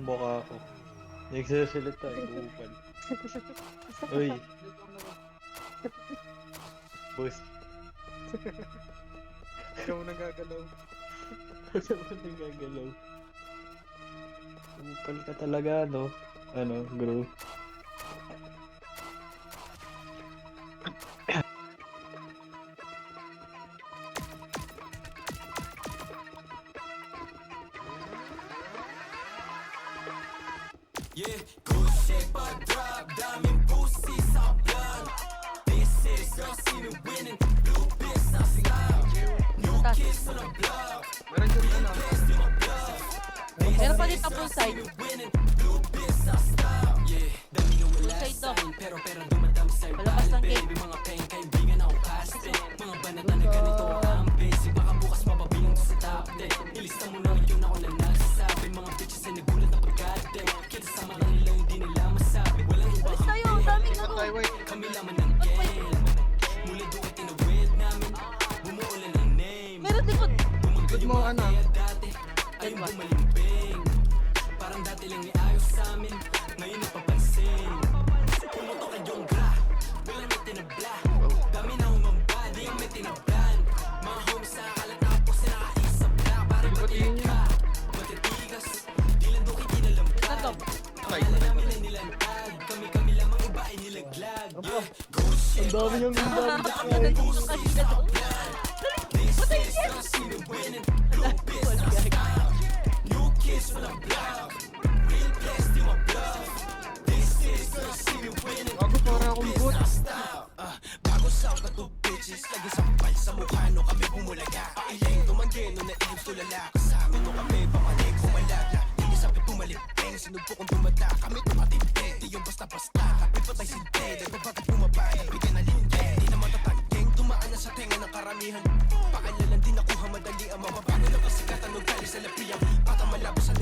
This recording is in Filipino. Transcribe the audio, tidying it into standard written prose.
mukha ko. Nagsasalita, upal. Uy, boss. Ikaw nagagalaw. Ano ba nagagalaw? Upal ka talaga, no? Ano, bro? Yeah, good shape I drop, diamond pussy sa vlog. This is girl see me winning, blue piss I slide. New kids on the block, Meron dyan ano. best in my blood. Meron pa dito full side. Winning, blue piss I stop. Yeah, dami na wala Full side daw. sign, pero dumadami sa'yo. Palabas ng gate. Baby, mga peng, kaibigan ako past it. Mga banata na ganito ang basic. Baka bukas mapabilang sa top 10. Ilista mo na ngayon ako na nagsasabi. Mga bitches ay nagulat na pagkate. Kita sa mga nila hindi nila masabi. Walang ibang Alis tayo, ang daming ano. kami laman ng game. Mula doon ay tinawid namin. Bumuulan ng name. Meron likod. Bumangga Good yung mo, mga ano? kaya dati. Ayun Dalawa. bumalimbing. Parang dati lang iayos sa amin. Ngayon napapansin. Pumoto ka yung gra. Wala na tinabla. Dami na umamba. Di ang may tinablan. Mga homies sa kalat na po sila nakaisa black. Parang Batiin batiin ka. Matitigas. Di lang doon kinalampag. Ito. Pangalan namin ay nilantag. Kami lamang iba ay nilaglag. Yeah, go shit. Ang dami niyang Ang dami na dito kanina doon. Patay yan! See me winning. Blue piss I stop. New kids on the block. Real blessed in my blood. This is girl see me winning. Bago para akong boot. Bago sa ka to bitches. Lagi sampal sa mukha no kami bumulaga. Paileng tumanggeno na ilip tulala. Kasama no kami papanig kumalala. Hindi sabi pumalipeng. Sinubo kong dumata. Kami tumatindi. Di yung basta-basta. Kapit patay sinte. Nagbabagat bumabay. Bigyan na linde. Di na matatageng. Tumaan na sa tenga ng karamihan. Paalalan din nakuha madali ang mababago ng kasikatan. Ugali sa lapiyang. Baka malabo sa